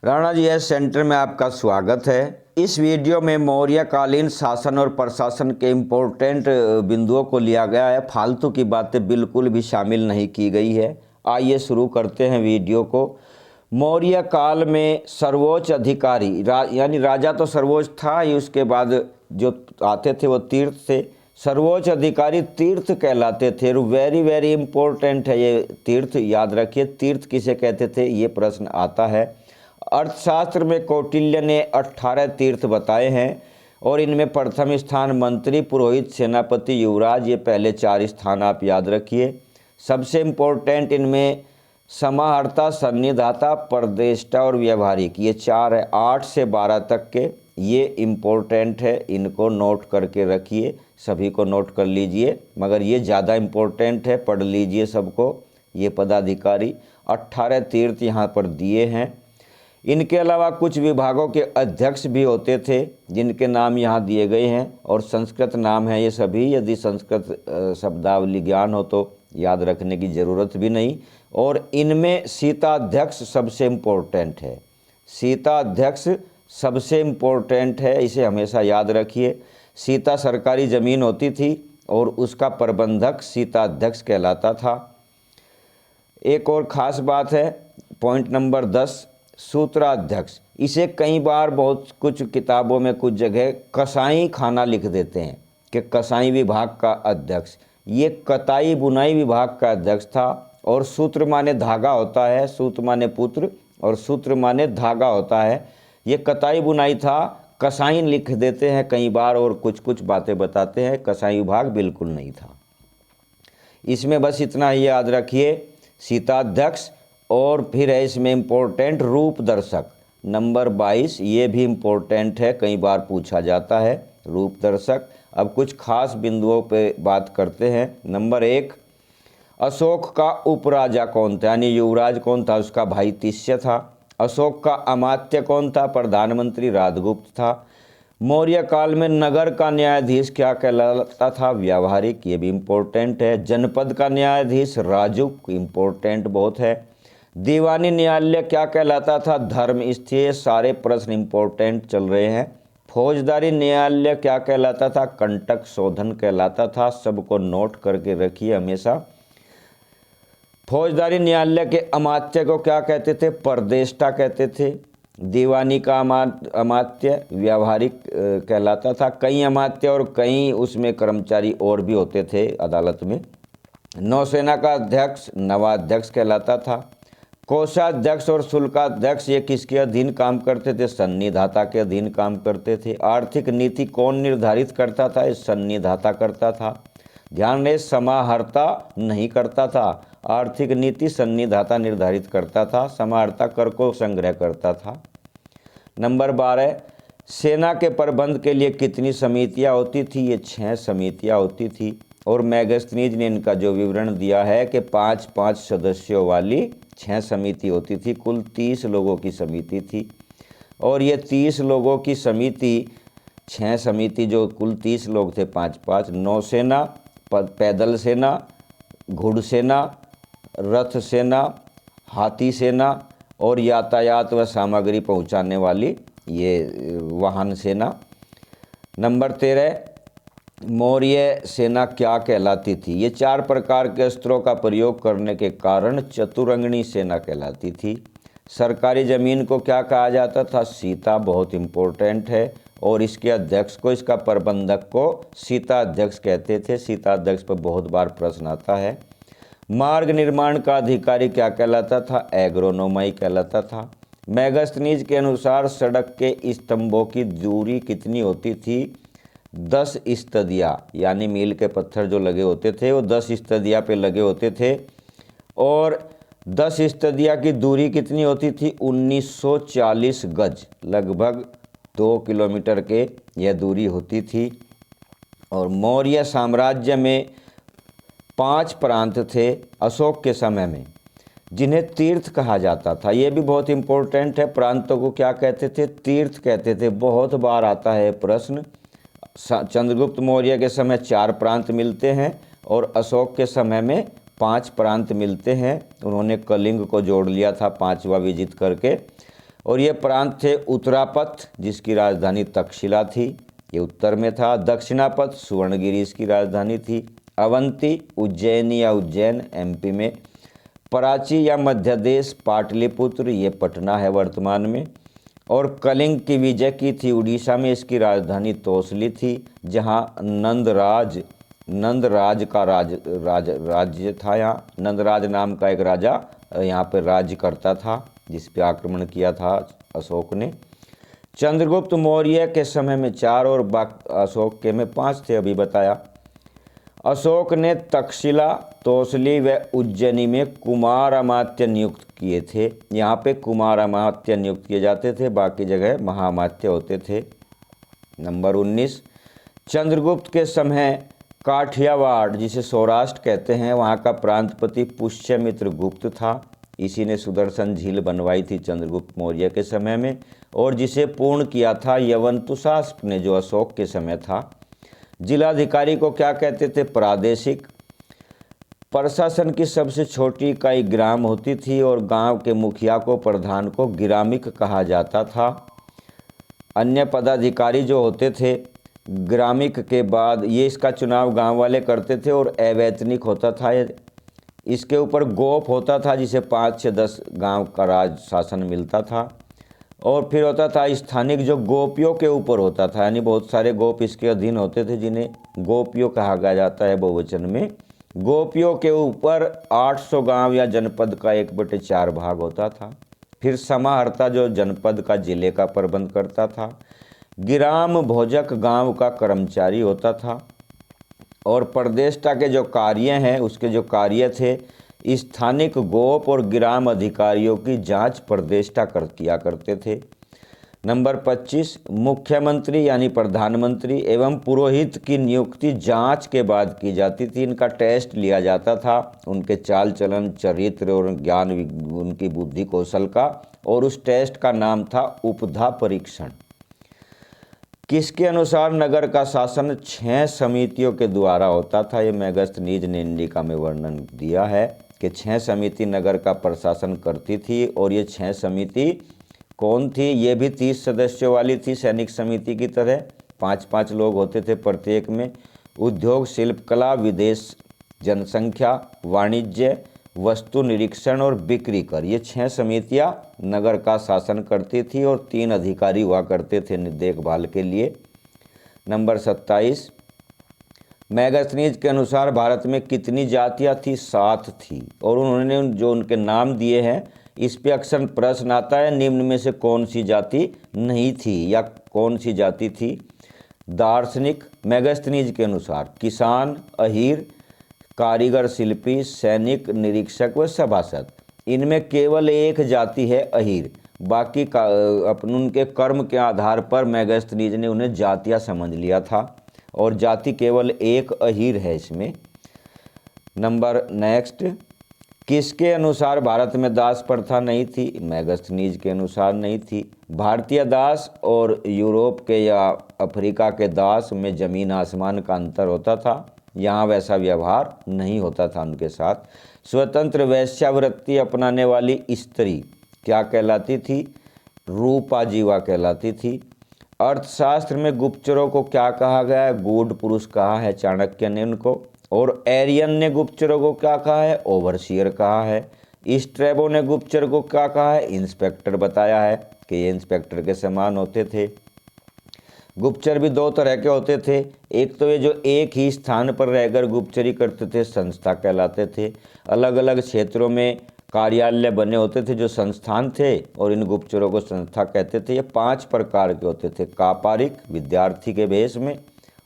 Rana G S centre में आपका स्वागत है। इस वीडियो में मौर्य कालीन शासन और प्रशासन के इम्पोर्टेंट बिंदुओं को लिया गया है। फालतू की बातें बिल्कुल भी शामिल नहीं की गई है। आइए शुरू करते हैं वीडियो को। मौर्य काल में सर्वोच्च अधिकारी यानी राजा तो सर्वोच्च था ही, उसके बाद जो आते थे वो तीर्थ थे। सर्वोच्च अधिकारी तीर्थ कहलाते थे। वेरी वेरी इंपॉर्टेंट है ये तीर्थ, याद रखिए। तीर्थ किसे कहते थे, ये प्रश्न आता है। अर्थशास्त्र में कौटिल्य ने 18 तीर्थ बताए हैं और इनमें प्रथम स्थान मंत्री, पुरोहित, सेनापति, युवराज, ये पहले 4 स्थान आप याद रखिए। सबसे इम्पोर्टेंट इनमें समाहर्ता, सन्निधाता, परदेष्टा और व्यवहारिक, ये 4 है। 8 से 12 तक के ये इम्पोर्टेंट है, इनको नोट करके रखिए, सभी को नोट कर लीजिए, मगर ये ज़्यादा इम्पोर्टेंट है, पढ़ लीजिए सबको। ये पदाधिकारी 18 तीर्थ यहाँ पर दिए हैं। इनके अलावा कुछ विभागों के अध्यक्ष भी होते थे जिनके नाम यहाँ दिए गए हैं और संस्कृत नाम है ये सभी। यदि संस्कृत शब्दावली ज्ञान हो तो याद रखने की ज़रूरत भी नहीं। और इनमें सीताध्यक्ष सबसे इम्पोर्टेंट है। सीताध्यक्ष सबसे इम्पोर्टेंट है, इसे हमेशा याद रखिए। सीता सरकारी ज़मीन होती थी और उसका प्रबंधक सीताध्यक्ष कहलाता था। एक और ख़ास बात है, पॉइंट नंबर 10, सूत्राध्यक्ष। इसे कई बार बहुत कुछ किताबों में कुछ जगह कसाई खाना लिख देते हैं कि कसाई विभाग का अध्यक्ष। ये कताई बुनाई विभाग का अध्यक्ष था। और सूत्र माने धागा होता है, सूत्र माने पुत्र और सूत्र माने धागा होता है। ये कताई बुनाई था, कसाई लिख देते हैं कई बार और कुछ कुछ बातें बताते हैं। कसाई विभाग बिल्कुल नहीं था। इसमें बस इतना ही याद रखिए, सीताध्यक्ष। और फिर है इसमें इम्पोर्टेंट रूप दर्शक नंबर 22, ये भी इम्पोर्टेंट है, कई बार पूछा जाता है रूप दर्शक। अब कुछ खास बिंदुओं पे बात करते हैं। नंबर 1, अशोक का उपराजा कौन था, यानी युवराज कौन था, उसका भाई तिष्य था। अशोक का अमात्य कौन था, प्रधानमंत्री राजगुप्त था। मौर्य काल में नगर का न्यायाधीश क्या कहलाता था, व्यावहारिक, ये भी इम्पोर्टेंट है। जनपद का न्यायाधीश राजुक, इम्पोर्टेंट बहुत है। दीवानी न्यायालय क्या कहलाता था, धर्मस्थीय, सारे प्रश्न इम्पोर्टेंट चल रहे हैं। फौजदारी न्यायालय क्या कहलाता था, कंटक शोधन कहलाता था, सबको नोट करके रखिए हमेशा। फौजदारी न्यायालय के अमात्य को क्या कहते थे, परदेष्टा कहते थे। दीवानी का अमात्य व्यावहारिक कहलाता था। कई अमात्य और कई उसमें कर्मचारी और भी होते थे अदालत में। नौसेना का अध्यक्ष नवाध्यक्ष कहलाता था। कोषाध्यक्ष और शुल्काध्यक्ष ये किसके अधीन काम करते थे, सन्निधाता के अधीन काम करते थे। आर्थिक नीति कौन निर्धारित करता था, ये सन्निधाता करता था। ध्यान रहे, समाहर्ता नहीं करता था, आर्थिक नीति सन्निधाता निर्धारित करता था। समाहर्ता कर को संग्रह करता था। नंबर 12, सेना के प्रबंध के लिए कितनी समितियां होती थी, ये 6 समितियां होती थी। और मैगस्थनीज ने इनका जो विवरण दिया है कि 5-5 सदस्यों वाली 6 समिति होती थी। कुल 30 लोगों की समिति थी। और ये 30 लोगों की समिति, 6 समिति जो कुल 30 लोग थे, 5-5, नौसेना, पैदल सेना, घुड़सेना, रथ सेना, हाथी सेना और यातायात व सामग्री पहुंचाने वाली ये वाहन सेना। नंबर 13, मौर्य सेना क्या कहलाती थी, ये 4 प्रकार के अस्त्रों का प्रयोग करने के कारण चतुरंगनी सेना कहलाती थी। सरकारी ज़मीन को क्या कहा जाता था, सीता, बहुत इम्पोर्टेंट है। और इसके अध्यक्ष को, इसका प्रबंधक को सीता अध्यक्ष कहते थे। सीता अध्यक्ष पर बहुत बार प्रश्न आता है। मार्ग निर्माण का अधिकारी क्या कहलाता था, एग्रोनोमाई कहलाता था। मैगस्थनीज के अनुसार सड़क के स्तंभों की दूरी कितनी होती थी, 10 स्तदिया, यानी मील के पत्थर जो लगे होते थे वो 10 स्तदिया पे लगे होते थे। और 10 स्तदिया की दूरी कितनी होती थी, 1940 गज, लगभग 2 किलोमीटर के यह दूरी होती थी। और मौर्य साम्राज्य में 5 प्रांत थे अशोक के समय में, जिन्हें तीर्थ कहा जाता था। ये भी बहुत इम्पोर्टेंट है। प्रांतों को क्या कहते थे, तीर्थ कहते थे। बहुत बार आता है प्रश्न। चंद्रगुप्त मौर्य के समय 4 प्रांत मिलते हैं और अशोक के समय में 5 प्रांत मिलते हैं। उन्होंने कलिंग को जोड़ लिया था 5वां विजित करके। और ये प्रांत थे उत्तरापथ, जिसकी राजधानी तक्षशिला थी, ये उत्तर में था। दक्षिणापथ सुवर्णगिरी इसकी राजधानी थी। अवंती उज्जैनी या उज्जैन एमपी में। प्राची या मध्यदेश पाटलिपुत्र, ये पटना है वर्तमान में। और कलिंग की विजय की थी उड़ीसा में, इसकी राजधानी तोसली थी, जहाँ नंदराज का राज्य था। यहाँ नंदराज नाम का एक राजा यहाँ पर राज्य करता था, जिस पे आक्रमण किया था अशोक ने। चंद्रगुप्त मौर्य के समय में 4 और अशोक के में 5 थे, अभी बताया। अशोक ने तक्षशिला, तोसली व उज्जैनी में कुमार अमात्य नियुक्त किए थे। यहाँ पे कुमार अमात्य नियुक्त किए जाते थे, बाकी जगह महामात्य होते थे। नंबर 19, चंद्रगुप्त के समय काठियावाड़, जिसे सौराष्ट्र कहते हैं, वहाँ का प्रांतपति पुष्यमित्र गुप्त था। इसी ने सुदर्शन झील बनवाई थी चंद्रगुप्त मौर्य के समय में, और जिसे पूर्ण किया था यवंतुशास्त्र ने, जो अशोक के समय था। जिलाधिकारी को क्या कहते थे? प्रादेशिक। प्रशासन की सबसे छोटी इकाई ग्राम होती थी, और गांव के मुखिया को, प्रधान को ग्रामिक कहा जाता था। अन्य पदाधिकारी जो होते थे ग्रामिक के बाद, ये इसका चुनाव गांव वाले करते थे, और अवैतनिक होता था। इसके ऊपर गोप होता था, जिसे 5 से 10 गांव का राज शासन मिलता था। और फिर होता था स्थानिक, जो गोपियों के ऊपर होता था, यानी बहुत सारे गोप इसके अधीन होते थे, जिन्हें गोपियों कहा गया जाता है बहुवचन में। गोपियों के ऊपर 800 गांव या जनपद का 1/4 भाग होता था। फिर समाहर्ता, जो जनपद का, जिले का प्रबंध करता था। ग्राम भोजक गांव का कर्मचारी होता था। और प्रदेष्टा के जो कार्य हैं, उसके जो कार्य थे, स्थानिक गोप और ग्राम अधिकारियों की जांच प्रदेष्टा किया करते थे। नंबर 25, मुख्यमंत्री यानी प्रधानमंत्री एवं पुरोहित की नियुक्ति जांच के बाद की जाती थी। इनका टेस्ट लिया जाता था, उनके चाल चलन, चरित्र और ज्ञान, उनकी बुद्धि कौशल का, और उस टेस्ट का नाम था उपधा परीक्षण। किसके अनुसार नगर का शासन 6 समितियों के द्वारा होता था? ये मेगास्थनीज ने इंडिका में वर्णन दिया है कि 6 समिति नगर का प्रशासन करती थी। और ये 6 समिति कौन थी? ये भी 30 सदस्यों वाली थी, सैनिक समिति की तरह। 5-5 लोग होते थे प्रत्येक में। उद्योग, शिल्प कला, विदेश, जनसंख्या, वाणिज्य, वस्तु निरीक्षण और बिक्री कर, ये 6 समितियां नगर का शासन करती थी, और 3 अधिकारी हुआ करते थे देखभाल के लिए। नंबर 27, मेगास्थनीज के अनुसार भारत में कितनी जातियां थी? 7 थी। और उन्होंने जो उनके नाम दिए हैं, इस पे अक्सर प्रश्न आता है, निम्न में से कौन सी जाति नहीं थी, या कौन सी जाति थी? दार्शनिक, मेगास्थनीज के अनुसार किसान, अहीर, कारीगर, शिल्पी, सैनिक, निरीक्षक व सभासद। इनमें केवल एक जाति है अहीर, बाकी का अपन उनके कर्म के आधार पर मेगास्थनीज ने उन्हें जातियां समझ लिया था, और जाति केवल एक अहीर है इसमें। नंबर नेक्स्ट, किसके अनुसार भारत में दास प्रथा नहीं थी? मेगास्थनीज के अनुसार नहीं थी। भारतीय दास और यूरोप के या अफ्रीका के दास में जमीन आसमान का अंतर होता था, यहाँ वैसा व्यवहार नहीं होता था उनके साथ। स्वतंत्र वैश्यावृत्ति अपनाने वाली स्त्री क्या कहलाती थी? रूपाजीवा कहलाती थी। अर्थशास्त्र में गुप्तचरों को क्या कहा गया है? गूढ़ पुरुष कहा है चाणक्य ने उनको। और एरियन ने गुप्तचरों को क्या कहा है? ओवरसियर कहा है। स्ट्रैबो ने गुप्तचर को क्या कहा है? इंस्पेक्टर बताया है कि ये इंस्पेक्टर के समान होते थे। गुप्तचर भी 2 तरह के होते थे। एक तो ये जो एक ही स्थान पर रहकर गुप्तचरी करते थे, संस्था कहलाते थे। अलग अलग क्षेत्रों में कार्यालय बने होते थे जो संस्थान थे, और इन गुप्तचरों को संस्था कहते थे। ये 5 प्रकार के होते थे। कापारिक, विद्यार्थी के भेष में।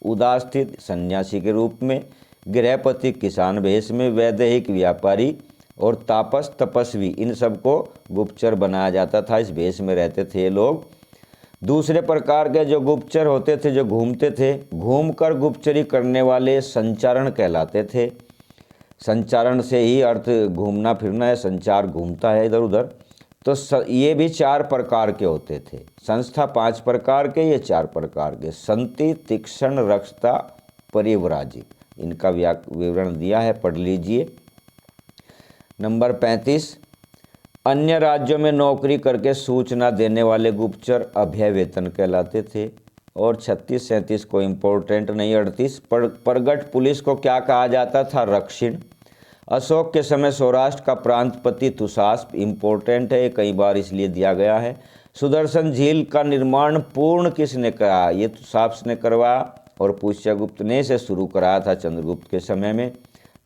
उदास्थित, सन्यासी के रूप में। गृहपति, किसान भेष में। वैदेहिक, व्यापारी। और तापस, तपस्वी, इन सबको गुप्तचर बनाया जाता था। इस भेष में रहते थे लोग। दूसरे प्रकार के जो गुप्तचर होते थे, जो घूमते थे, घूमकर गुप्तचरी करने वाले संचारण कहलाते थे। संचारण से ही अर्थ घूमना फिरना है, संचार घूमता है इधर उधर। तो ये भी 4 प्रकार के होते थे। संस्था 5 प्रकार के, ये 4 प्रकार के। संति, तीक्ष्ण, रक्षता, परिव्राजिक, इनका विवरण दिया है, पढ़ लीजिए। नंबर 35, अन्य राज्यों में नौकरी करके सूचना देने वाले गुप्तचर अभय वेतन कहलाते थे। और 36-37 को इम्पोर्टेंट नहीं। 38 परगट पुलिस को क्या कहा जाता था? रक्षिण। अशोक के समय सौराष्ट्र का प्रांतपति तुषास्प इम्पोर्टेंट है, कई बार इसलिए दिया गया है। सुदर्शन झील का निर्माण पूर्ण किसने करा? ये तुषास्प ने करवाया और पुष्यगुप्त ने इसे शुरू कराया था चंद्रगुप्त के समय में।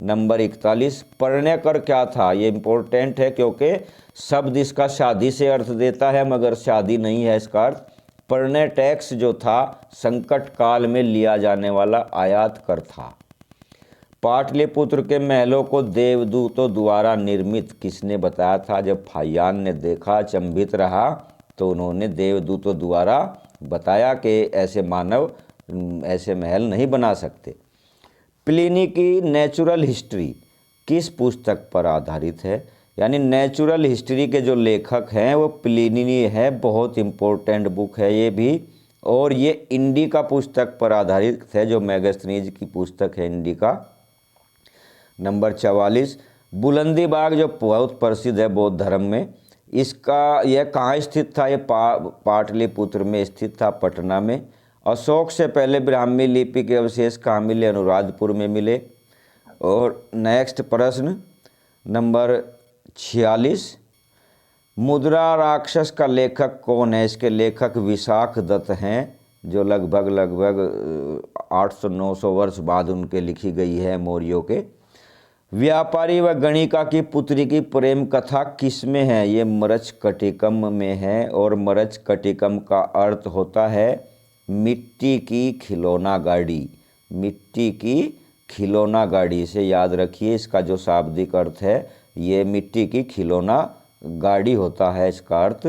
नंबर 41 परिणय कर क्या था? ये इम्पोर्टेंट है क्योंकि शब्द इसका शादी से अर्थ देता है मगर शादी नहीं है इसका अर्थ। परिणय टैक्स जो था संकट काल में लिया जाने वाला आयात कर था। पाटलिपुत्र के महलों को देवदूतों द्वारा निर्मित किसने बताया था? जब फाहियान ने देखा, अचंभित रहा, तो उन्होंने देवदूतों द्वारा बताया कि ऐसे मानव ऐसे महल नहीं बना सकते। प्लिनी की नेचुरल हिस्ट्री किस पुस्तक पर आधारित है? यानी नेचुरल हिस्ट्री के जो लेखक हैं वो प्लिनी है। बहुत इम्पोर्टेंट बुक है ये भी। और ये इंडिका पुस्तक पर आधारित है जो मैगस्थनीज की पुस्तक है इंडिका। नंबर 44 बुलंदी बाग जो बहुत प्रसिद्ध है बौद्ध धर्म में, इसका यह कहाँ स्थित था? ये पाटलिपुत्र में स्थित था, पटना में। अशोक से पहले ब्राह्मी लिपि के अवशेष कहाँ मिले? अनुराधपुर में मिले। और नेक्स्ट प्रश्न नंबर 46 मुद्रा राक्षस का लेखक कौन है? इसके लेखक विशाख दत्त हैं जो लगभग 800-900 वर्ष बाद उनके लिखी गई है मौर्यों के। व्यापारी व गणिका की पुत्री की प्रेम कथा किस में है? ये मरचकटिकम में है। और मरचकटिकम का अर्थ होता है मिट्टी की खिलौना गाड़ी। मिट्टी की खिलौना गाड़ी से याद रखिए, इसका जो शाब्दिक अर्थ है ये मिट्टी की खिलौना गाड़ी होता है इसका अर्थ।